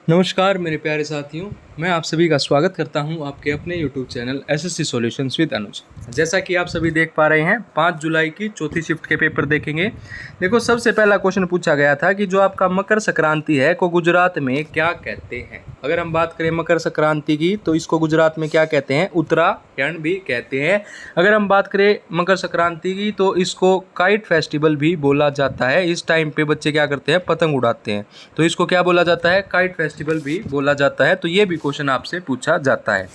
नमस्कार मेरे प्यारे साथियों, मैं आप सभी का स्वागत करता हूं आपके अपने YouTube channel SSC solutions with Anuj. जैसा कि आप सभी देख पा रहे हैं, 5 जुलाई की चौथी शिफ्ट के पेपर देखेंगे। देखो, सबसे पहला क्वेश्चन पूछा गया था कि जो आपका मकर संक्रांति है को गुजरात में क्या कहते हैं। अगर हम बात करें मकर संक्रांति की तो इसको गुजरात में क्या कहते हैं, उत्तरायण भी कहते हैं। अगर हम बात करें मकर संक्रांति की तो इसको काइट फेस्टिवल भी बोला जाता है। इस टाइम पे बच्चे क्या करते हैं, पतंग उड़ाते हैं, तो इसको क्या बोला जाता है, काइट फेस्टिवल भी बोला जाता है। तो ये भी क्वेश्चन आपसे पूछा जाता है।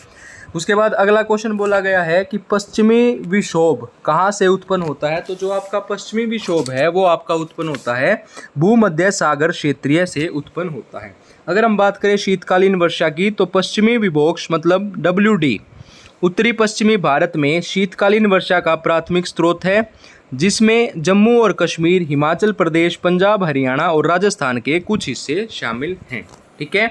उसके बाद अगला क्वेश्चन बोला गया है कि पश्चिमी विक्षोभ कहाँ से उत्पन्न होता है। तो जो आपका पश्चिमी विक्षोभ है वो आपका उत्पन्न होता है भूमध्य सागर क्षेत्रीय से उत्पन्न होता है। अगर हम बात करें शीतकालीन वर्षा की तो पश्चिमी विक्षोभ मतलब WD उत्तरी पश्चिमी भारत में शीतकालीन वर्षा का प्राथमिक स्रोत है, जिसमें जम्मू और कश्मीर, हिमाचल प्रदेश, पंजाब, हरियाणा और राजस्थान के कुछ हिस्से शामिल हैं। ठीक है।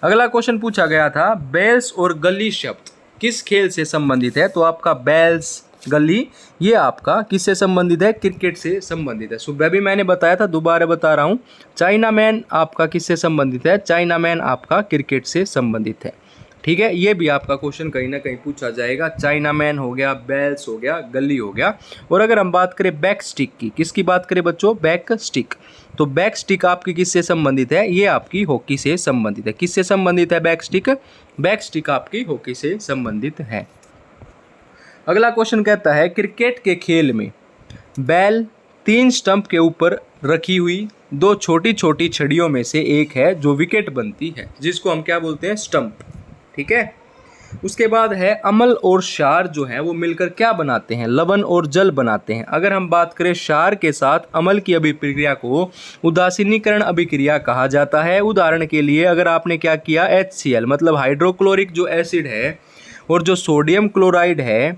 अगला क्वेश्चन पूछा गया था, बेल्स और गली शब्द किस खेल से संबंधित है। तो आपका बेल्स गली ये आपका किससे संबंधित है, क्रिकेट से संबंधित है। सुबह भी मैंने बताया था, दोबारा बता रहा हूँ। चाइना मैन आपका किससे संबंधित है, चाइना मैन आपका क्रिकेट से संबंधित है। ठीक है, ये भी आपका क्वेश्चन कहीं ना कहीं पूछा जाएगा। चाइना मैन हो गया, बेल्स हो गया, गली हो गया। और अगर हम बात करें बैक स्टिक की, किसकी बात करें बच्चों, बैक स्टिक, तो बैक स्टिक आपकी किससे संबंधित है, ये आपकी हॉकी से संबंधित है। किससे संबंधित है बैक स्टिक, बैक स्टिक आपकी हॉकी से संबंधित है। अगला क्वेश्चन कहता है, क्रिकेट के खेल में बैल 3 स्टंप के ऊपर रखी हुई 2 छोटी छोटी छड़ियों में से एक है जो विकेट बनती है, जिसको हम क्या बोलते हैं, स्टंप। ठीक है। उसके बाद है अमल और क्षार जो है वो मिलकर क्या बनाते हैं, लवण और जल बनाते हैं। अगर हम बात करें क्षार के साथ अमल की अभिक्रिया को उदासीनीकरण अभिक्रिया कहा जाता है। उदाहरण के लिए अगर आपने क्या किया, HCl मतलब हाइड्रोक्लोरिक जो एसिड है और जो सोडियम क्लोराइड है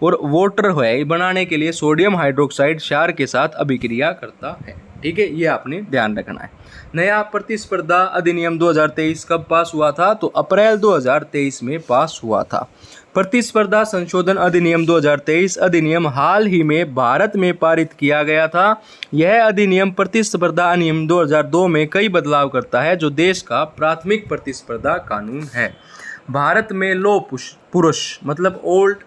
और वाटर है बनाने के लिए सोडियम हाइड्रोक्साइड क्षार के साथ अभिक्रिया करता है। ठीक है, ये आपने ध्यान रखना है। नया प्रतिस्पर्धा अधिनियम 2023 कब पास हुआ था, तो अप्रैल 2023 में पास हुआ था। प्रतिस्पर्धा संशोधन अधिनियम 2023 अधिनियम हाल ही में भारत में पारित किया गया था। यह अधिनियम प्रतिस्पर्धा अधिनियम 2002 में कई बदलाव करता है, जो देश का प्राथमिक प्रतिस्पर्धा कानून है। भारत में लो पुरुष मतलब ओल्ड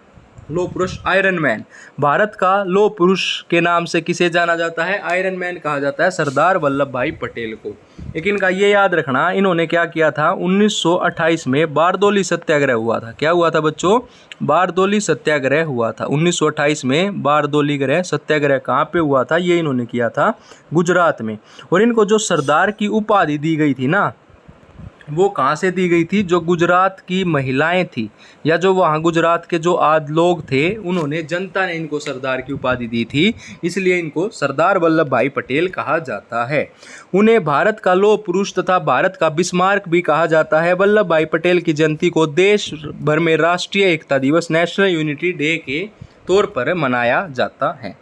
लो पुरुष आयरन मैन, भारत का लो पुरुष के नाम से किसे जाना जाता है, आयरन मैन कहा जाता है सरदार वल्लभ भाई पटेल को। लेकिन का ये याद रखना, इन्होंने क्या किया था, 1928 में बारदोली सत्याग्रह हुआ था। क्या हुआ था बच्चों, बारदोली सत्याग्रह हुआ था 1928 में। बारदोली ग्रह सत्याग्रह कहाँ पे हुआ था, ये इन्होंने किया था गुजरात में। और इनको जो सरदार की उपाधि दी गई थी ना, वो कहाँ से दी गई थी, जो गुजरात की महिलाएं थी या जो वहाँ गुजरात के जो आद लोग थे, उन्होंने, जनता ने इनको सरदार की उपाधि दी थी, इसलिए इनको सरदार वल्लभ भाई पटेल कहा जाता है। उन्हें भारत का लौह पुरुष तथा भारत का बिस्मार्क भी कहा जाता है। वल्लभ भाई पटेल की जयंती को देश भर में राष्ट्रीय एकता दिवस नेशनल यूनिटी डे के तौर पर मनाया जाता है।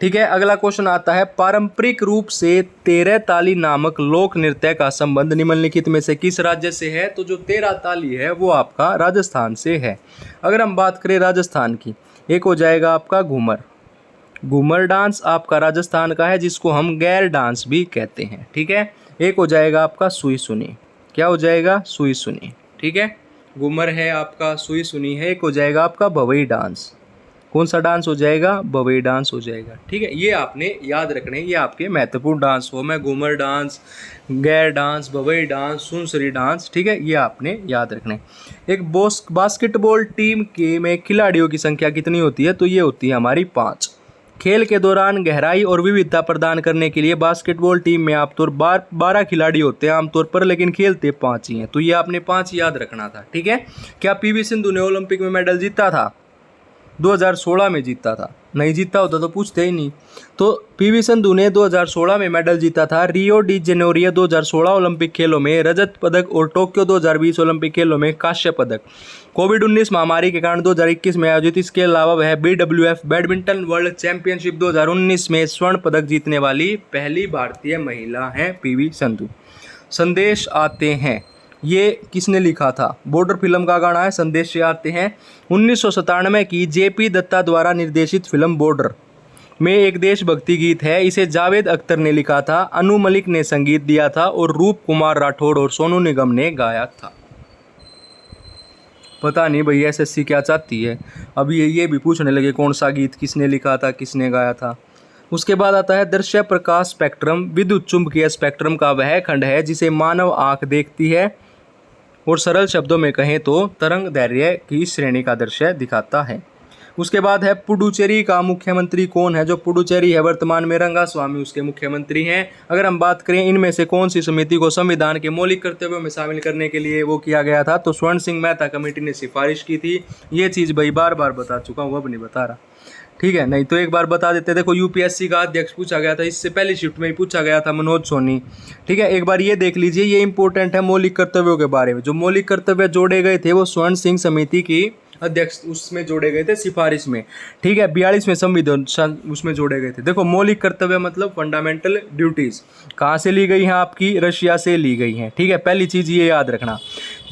ठीक है। अगला क्वेश्चन आता है, पारंपरिक रूप से 13 ताली नामक लोक नृत्य का संबंध निम्नलिखित में से किस राज्य से है। तो जो 13 ताली है वो आपका राजस्थान से है। अगर हम बात करें राजस्थान की, एक हो जाएगा आपका घूमर। घूमर डांस आपका राजस्थान का है, जिसको हम गैर डांस भी कहते हैं। ठीक है। एक हो जाएगा आपका सुई सुनी। क्या हो जाएगा, सुई सुनी। ठीक है, घूमर है आपका, सुई सुनी है। एक हो जाएगा आपका भवई डांस। कौन सा डांस हो जाएगा, भवई डांस हो जाएगा। ठीक है, ये आपने याद रखने, ये आपके महत्वपूर्ण डांस हो, मैं घूमर डांस, गैर dance, Bhavai dance, Sunsari dance. ठीक है, ये आपने याद रखने। एक बास्केटबॉल टीम के में खिलाड़ियों की संख्या कितनी होती है, तो ये होती है हमारी 5। खेल के दौरान गहराई और विविधता प्रदान करने के लिए बास्केटबॉल टीम में आमतौर 12 खिलाड़ी होते हैं आमतौर पर, लेकिन खेलते 5 ही हैं। तो ये आपने 5 याद रखना था। ठीक है। क्या PV सिंधु ने ओलंपिक में मेडल जीता था, 2016 में जीता था। नहीं जीता होता तो पूछते ही नहीं। तो PV सिंधु ने 2016 में मेडल जीता था। रियो डी जेनेरियो 2016 ओलंपिक खेलों में रजत पदक और टोक्यो 2020 ओलंपिक खेलों में कांस्य पदक। कोविड-19 महामारी के कारण 2021 में आयोजित, इसके अलावा वह BWF बैडमिंटन वर्ल्ड चैंपियनशिप 2019 में स्वर्ण पदक जीतने वाली पहली भारतीय महिला हैं PV सिंधु। संदेश आते हैं, ये किसने लिखा था, बॉर्डर फिल्म का गाना है, संदेश से आते हैं। 1997 की JP दत्ता द्वारा निर्देशित फिल्म बॉर्डर में एक देशभक्ति गीत है, इसे जावेद अख्तर ने लिखा था, अनु मलिक ने संगीत दिया था और रूप कुमार राठौड़ और सोनू निगम ने गाया था। पता नहीं भाई एसएससी क्या चाहती है, अब ये भी पूछने लगे कौन सा गीत किसने लिखा था, किसने गाया था। उसके बाद आता है दृश्य प्रकाश स्पेक्ट्रम। विद्युत चुंबकीय स्पेक्ट्रम का वह खंड है जिसे मानव आंख देखती है और सरल शब्दों में कहें तो तरंग दैर्घ्य की श्रेणी का दृश्य दिखाता है। उसके बाद है पुडुचेरी का मुख्यमंत्री कौन है। जो पुडुचेरी है वर्तमान में रंगास्वामी उसके मुख्यमंत्री हैं। अगर हम बात करें इनमें से कौन सी समिति को संविधान के मौलिक कर्तव्यों में शामिल करने के लिए वो किया गया था, तो स्वर्ण सिंह मेहता कमेटी ने सिफारिश की थी। ये चीज़ भाई बार बार बता चुका हूँ, अब नहीं बता रहा, ठीक है। नहीं तो एक बार बता देते। देखो यूपीएससी का अध्यक्ष पूछा गया था, इससे पहली शिफ्ट में ही पूछा गया था, मनोज सोनी, ठीक है। एक बार ये देख लीजिए, ये इंपॉर्टेंट है मौलिक कर्तव्यों के बारे में। जो मौलिक कर्तव्य जोड़े गए थे वो स्वर्ण सिंह समिति की अध्यक्ष उसमें जोड़े गए थे, सिफारिश में, ठीक है। 42वें संविधान उसमें जोड़े गए थे। देखो मौलिक कर्तव्य मतलब फंडामेंटल ड्यूटीज कहाँ से ली गई हैं, आपकी रशिया से ली गई हैं, ठीक है। पहली चीज़ ये याद रखना।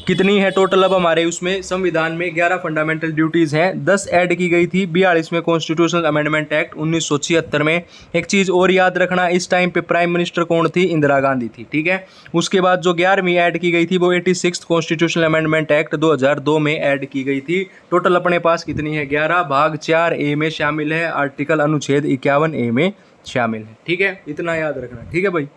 कितनी है टोटल अब हमारे उसमें संविधान में 11 फंडामेंटल ड्यूटीज़ हैं, 10 ऐड की गई थी 42वें कॉन्स्टिट्यूशनल अमेंडमेंट एक्ट 1976 में। एक चीज़ और याद रखना, इस टाइम पे प्राइम मिनिस्टर कौन थी, इंदिरा गांधी थी, ठीक है। उसके बाद जो 11वीं ऐड की गई थी वो 86 कॉन्स्टिट्यूशनल अमेंडमेंट एक्ट 2002 में ऐड की गई थी। टोटल अपने पास कितनी है, 11 भाग 4A में शामिल है, आर्टिकल अनुच्छेद 51A में शामिल है, ठीक है। इतना याद रखना, ठीक है भाई।